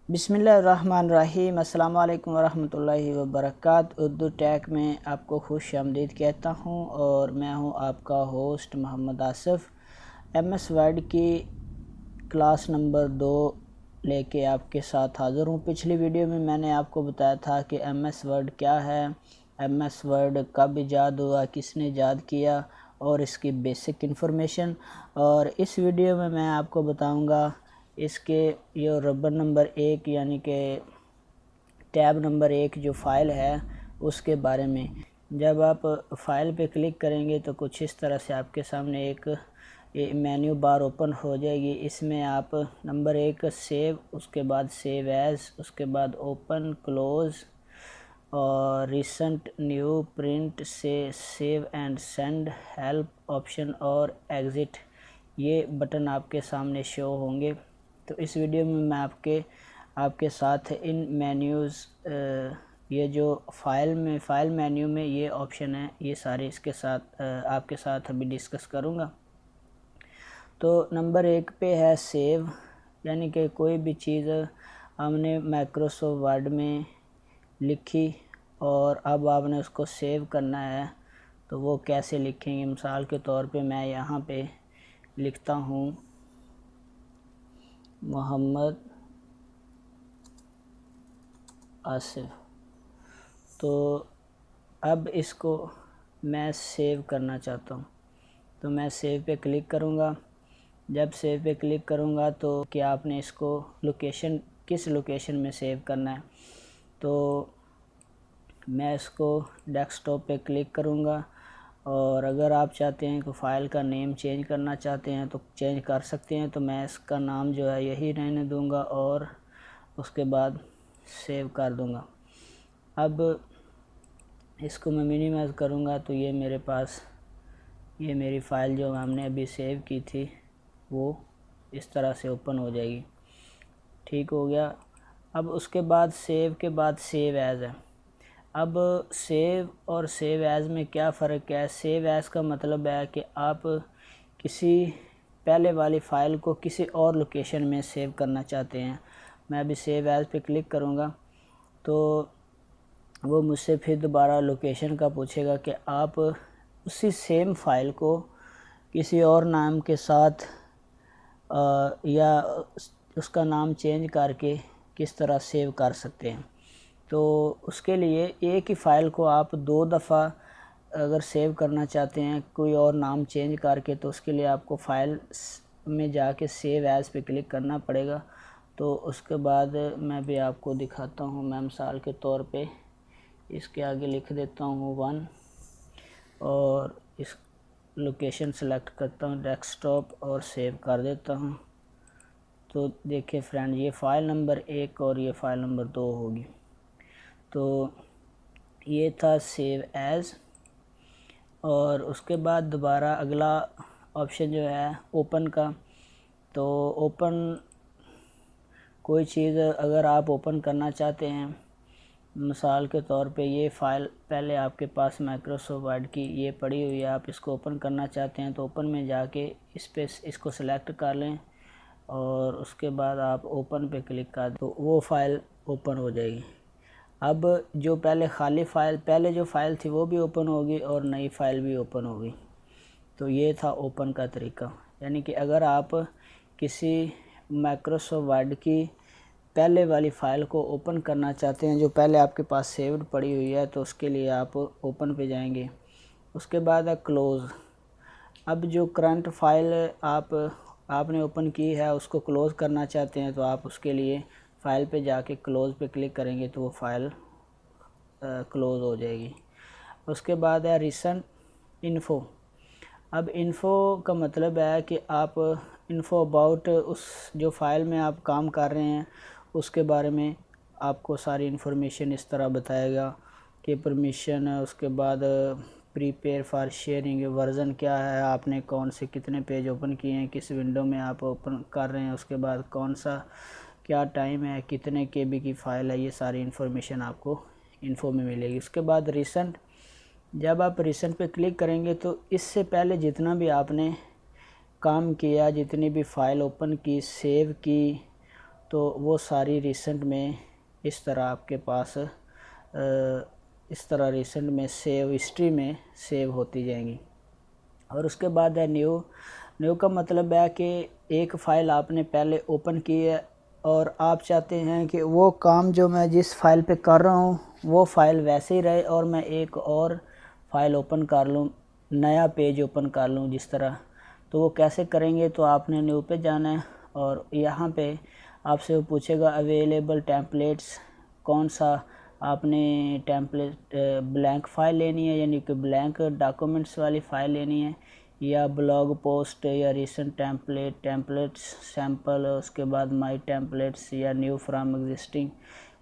بسم اللہ الرحمن الرحیم۔ السلام علیکم ورحمۃ اللہ وبرکاتہ۔ اردو ٹیک میں آپ کو خوش آمدید کہتا ہوں اور میں ہوں آپ کا ہوسٹ محمد آصف۔ ایم ایس ورڈ کی کلاس نمبر 2 لے کے آپ کے ساتھ حاضر ہوں۔ پچھلی ویڈیو میں نے آپ کو بتایا تھا کہ ایم ایس ورڈ کیا ہے، ایم ایس ورڈ کب ایجاد ہوا، کس نے ایجاد کیا اور اس کی بیسک انفارمیشن، اور اس ویڈیو میں آپ کو بتاؤں گا اس کے یہ ربر نمبر 1 یعنی کہ ٹیب نمبر 1 جو فائل ہے اس کے بارے میں۔ جب آپ فائل پہ کلک کریں گے تو کچھ اس طرح سے آپ کے سامنے ایک مینیو بار اوپن ہو جائے گی۔ اس میں آپ نمبر 1 سیو، اس کے بعد سیو ایز، اس کے بعد اوپن، کلوز اور recent, new, print, save and send, help option اور ایگزٹ، یہ بٹن آپ کے سامنے شو ہوں گے۔ تو اس ویڈیو میں آپ کے ساتھ ان مینیوز، یہ جو فائل مینیو میں یہ آپشن ہے، یہ سارے اس کے ساتھ آپ کے ساتھ ابھی ڈسکس کروں گا۔ تو نمبر 1 پہ ہے سیو، یعنی کہ کوئی بھی چیز ہم نے مائکروسافٹ ورڈ میں لکھی اور اب آپ نے اس کو سیو کرنا ہے تو وہ کیسے لکھیں گے۔ مثال کے طور پہ میں یہاں پہ لکھتا ہوں محمد آصف، تو اب اس کو میں سیو کرنا چاہتا ہوں تو میں سیو پہ کلک کروں گا۔ جب سیو پہ کلک کروں گا تو کیا آپ نے اس کو کس لوکیشن میں سیو کرنا ہے، تو میں اس کو ڈیسک ٹاپ پہ کلک کروں گا، اور اگر آپ چاہتے ہیں کہ فائل کا نیم چینج کرنا چاہتے ہیں تو چینج کر سکتے ہیں۔ تو میں اس کا نام جو ہے یہی رہنے دوں گا اور اس کے بعد سیو کر دوں گا۔ اب اس کو میں منیمائز کروں گا تو یہ میرے پاس یہ میری فائل جو ہم نے ابھی سیو کی تھی وہ اس طرح سے اوپن ہو جائے گی۔ ٹھیک ہو گیا۔ اب اس کے بعد سیو کے بعد سیو ایز ہے۔ اب سیو اور سیو ایز میں کیا فرق ہے؟ سیو ایز کا مطلب ہے کہ آپ کسی پہلے والی فائل کو کسی اور لوکیشن میں سیو کرنا چاہتے ہیں۔ میں ابھی سیو ایز پہ کلک کروں گا تو وہ مجھ سے پھر دوبارہ لوکیشن کا پوچھے گا کہ آپ اسی سیم فائل کو کسی اور نام کے ساتھ یا اس کا نام چینج کر کے کس طرح سیو کر سکتے ہیں۔ تو اس کے لیے ایک ہی فائل کو آپ 2 دفعہ اگر سیو کرنا چاہتے ہیں کوئی اور نام چینج کر کے، تو اس کے لیے آپ کو فائل میں جا کے سیو ایز پہ کلک کرنا پڑے گا۔ تو اس کے بعد میں بھی آپ کو دکھاتا ہوں۔ میں مثال کے طور پہ اس کے آگے لکھ دیتا ہوں 1 اور اس لوکیشن سلیکٹ کرتا ہوں ڈیسک ٹاپ اور سیو کر دیتا ہوں۔ تو دیکھیں فرینڈ، یہ فائل نمبر 1 اور یہ فائل نمبر 2 ہوگی۔ تو یہ تھا سیو ایز، اور اس کے بعد دوبارہ اگلا آپشن جو ہے اوپن کا۔ تو اوپن کوئی چیز اگر آپ اوپن کرنا چاہتے ہیں، مثال کے طور پہ یہ فائل پہلے آپ کے پاس مائکروسافٹ ورڈ کی یہ پڑی ہوئی ہے، آپ اس کو اوپن کرنا چاہتے ہیں تو اوپن میں جا کے اس کو سلیکٹ کر لیں اور اس کے بعد آپ اوپن پہ کلک کر دیں تو وہ فائل اوپن ہو جائے گی۔ اب جو پہلے جو فائل تھی وہ بھی اوپن ہوگی اور نئی فائل بھی اوپن ہوگی۔ تو یہ تھا اوپن کا طریقہ، یعنی کہ اگر آپ کسی مائکروسافٹ ورڈ کی پہلے والی فائل کو اوپن کرنا چاہتے ہیں جو پہلے آپ کے پاس سیوڈ پڑی ہوئی ہے، تو اس کے لیے آپ اوپن پہ جائیں گے۔ اس کے بعد ہے کلوز۔ اب جو کرنٹ فائل آپ نے اوپن کی ہے اس کو کلوز کرنا چاہتے ہیں تو آپ اس کے لیے فائل پہ جا کے کلوز پہ کلک کریں گے تو وہ فائل کلوز ہو جائے گی۔ اس کے بعد ہے ریسنٹ انفو۔ اب انفو کا مطلب ہے کہ آپ انفو اباؤٹ اس جو فائل میں آپ کام کر رہے ہیں اس کے بارے میں آپ کو ساری انفارمیشن اس طرح بتائے گا کہ پرمیشن ہے، اس کے بعد پریپیئر فار شیئرنگ، ورژن کیا ہے، آپ نے کون سے کتنے پیج اوپن کیے ہیں، کس ونڈو میں آپ اوپن کر رہے ہیں، اس کے بعد کیا ٹائم ہے، کتنے KB کی فائل ہے، یہ ساری انفارمیشن آپ کو انفو میں ملے گی۔ اس کے بعد ریسنٹ، جب آپ ریسنٹ پہ کلک کریں گے تو اس سے پہلے جتنا بھی آپ نے کام کیا، جتنی بھی فائل اوپن کی، سیو کی تو وہ ساری ریسنٹ میں اس طرح آپ کے پاس اس طرح ریسنٹ میں سیو ہسٹری میں سیو ہوتی جائیں گی۔ اور اس کے بعد ہے نیو کا مطلب ہے کہ ایک فائل آپ نے پہلے اوپن کی ہے اور آپ چاہتے ہیں کہ وہ کام جو میں جس فائل پہ کر رہا ہوں وہ فائل ویسے ہی رہے اور میں ایک اور فائل اوپن کر لوں، نیا پیج اوپن کر لوں جس طرح۔ تو وہ کیسے کریں گے؟ تو آپ نے نیو پہ جانا ہے اور یہاں پہ آپ سے وہ پوچھے گا اویلیبل ٹیمپلیٹس، کون سا آپ نے ٹیمپلیٹ بلینک فائل لینی ہے یعنی کہ بلینک ڈاکومنٹس والی فائل لینی ہے، یا بلاگ پوسٹ یا ریسنٹ ٹیمپلیٹس سیمپل، اس کے بعد مائی ٹیمپلیٹس یا نیو فرام ایگزسٹنگ،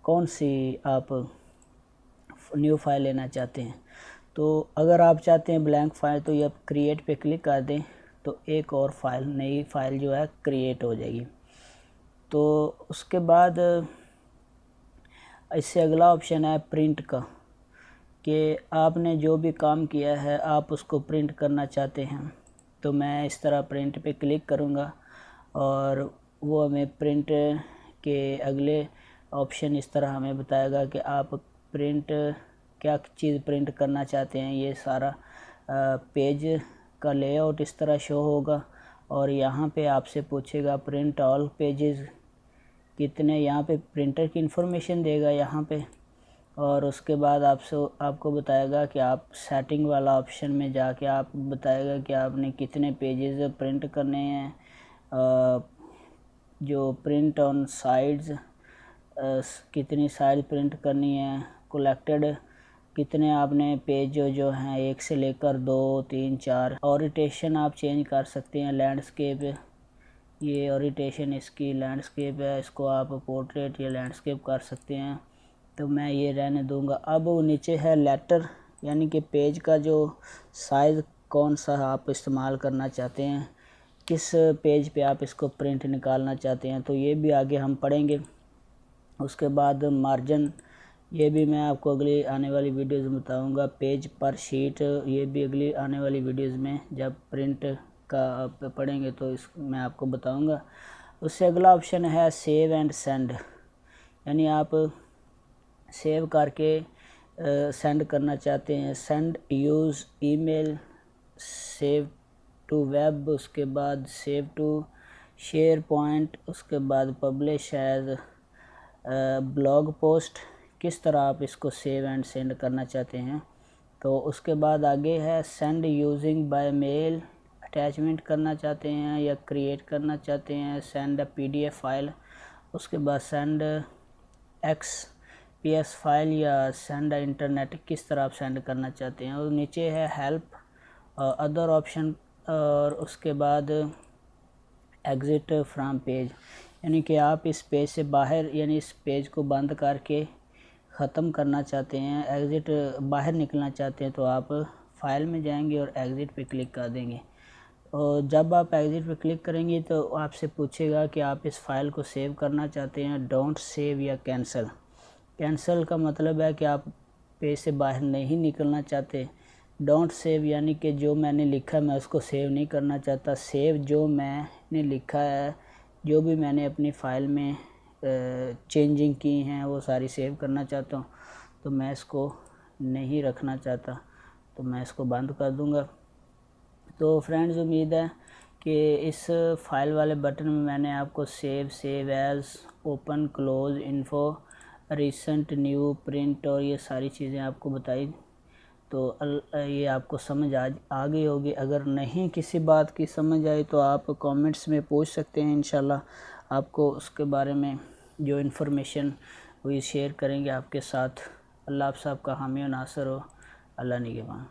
کون سی آپ نیو فائل لینا چاہتے ہیں۔ تو اگر آپ چاہتے ہیں بلینک فائل تو یہ آپ کریٹ پہ کلک کر دیں تو ایک اور فائل، نئی فائل جو ہے کریٹ ہو جائے گی۔ تو اس کے بعد اس سے اگلا آپشن ہے پرنٹ کا، کہ آپ نے جو بھی کام کیا ہے آپ اس کو پرنٹ کرنا چاہتے ہیں۔ تو میں اس طرح پرنٹ پہ کلک کروں گا اور وہ ہمیں پرنٹ کے اگلے آپشن اس طرح ہمیں بتائے گا کہ آپ پرنٹ کیا چیز پرنٹ کرنا چاہتے ہیں۔ یہ سارا پیج کا لے آؤٹ اس طرح شو ہوگا اور یہاں پہ آپ سے پوچھے گا پرنٹ آل پیجز کتنے، یہاں پہ پرنٹر کی انفارمیشن دے گا یہاں پہ، اور اس کے بعد آپ کو بتائے گا کہ آپ سیٹنگ والا آپشن میں جا کے آپ بتائے گا کہ آپ نے کتنے پیجز پرنٹ کرنے ہیں، جو پرنٹ آن سائڈز کتنی سائز پرنٹ کرنی ہے، کولیکٹڈ کتنے آپ نے پیج جو ہیں 1 سے لے کر 2 3 4، اوریٹیشن آپ چینج کر سکتے ہیں، لینڈسکیپ، یہ اوریٹیشن اس کی لینڈسکیپ ہے، اس کو آپ پورٹریٹ یا لینڈسکیپ کر سکتے ہیں، تو میں یہ رہنے دوں گا۔ اب وہ نیچے ہے لیٹر، یعنی کہ پیج کا جو سائز کون سا آپ استعمال کرنا چاہتے ہیں، کس پیج پہ آپ اس کو پرنٹ نکالنا چاہتے ہیں، تو یہ بھی آگے ہم پڑھیں گے۔ اس کے بعد مارجن، یہ بھی میں آپ کو اگلی آنے والی ویڈیوز میں بتاؤں گا۔ پیج پر شیٹ، یہ بھی اگلی آنے والی ویڈیوز میں جب پرنٹ کا آپ پڑھیں گے تو میں آپ کو بتاؤں گا۔ اس سے اگلا آپشن ہے سیو اینڈ سینڈ، یعنی آپ سیو کر کے سینڈ کرنا چاہتے ہیں۔ Send use email, save to web, اس کے بعد سیو ٹو شیئر پوائنٹ، اس کے بعد پبلش ایز بلاگ پوسٹ، کس طرح آپ اس کو سیو اینڈ سینڈ کرنا چاہتے ہیں۔ تو اس کے بعد آگے ہے send using by mail, attachment کرنا چاہتے ہیں یا کریٹ کرنا چاہتے ہیں، سینڈ اے PDF فائل، اس کے بعد سینڈ XPS فائل یا سینڈ انٹرنیٹ، کس طرح آپ سینڈ کرنا چاہتے ہیں۔ اور نیچے ہے ہیلپ، ادر آپشن، اور اس کے بعد ایگزٹ فرام پیج، یعنی کہ آپ اس پیج سے باہر، یعنی اس پیج کو بند کر کے ختم کرنا چاہتے ہیں، ایگزٹ باہر نکلنا چاہتے ہیں، تو آپ فائل میں جائیں گے اور ایگزٹ پہ کلک کر دیں گے۔ اور جب آپ ایگزٹ پہ کلک کریں گے تو آپ سے پوچھے گا کہ آپ اس فائل کو سیو کرنا چاہتے ہیں، ڈونٹ سیو یا کینسل۔ کینسل کا مطلب ہے کہ آپ پیج سے باہر نہیں نکلنا چاہتے، ڈونٹ سیو یعنی کہ جو میں نے لکھا میں اس کو سیو نہیں کرنا چاہتا، سیو جو میں نے لکھا ہے، جو بھی میں نے اپنی فائل میں چینجنگ کی ہیں وہ ساری سیو کرنا چاہتا ہوں، تو میں اس کو نہیں رکھنا چاہتا، تو میں اس کو بند کر دوں گا۔ تو فرینڈز امید ہے کہ اس فائل والے بٹن میں نے آپ کو save as, open, close, info, recent, new, print اور یہ ساری چیزیں آپ کو بتائی، تو یہ آپ کو سمجھ آ گئی ہوگی۔ اگر نہیں کسی بات کی سمجھ آئی تو آپ کامنٹس میں پوچھ سکتے ہیں، انشاءاللہ آپ کو اس کے بارے میں جو انفارمیشن ہوئی شیئر کریں گے آپ کے ساتھ۔ اللہ آپ صاحب کا حامی و ناصر ہو، اللہ نگہبان۔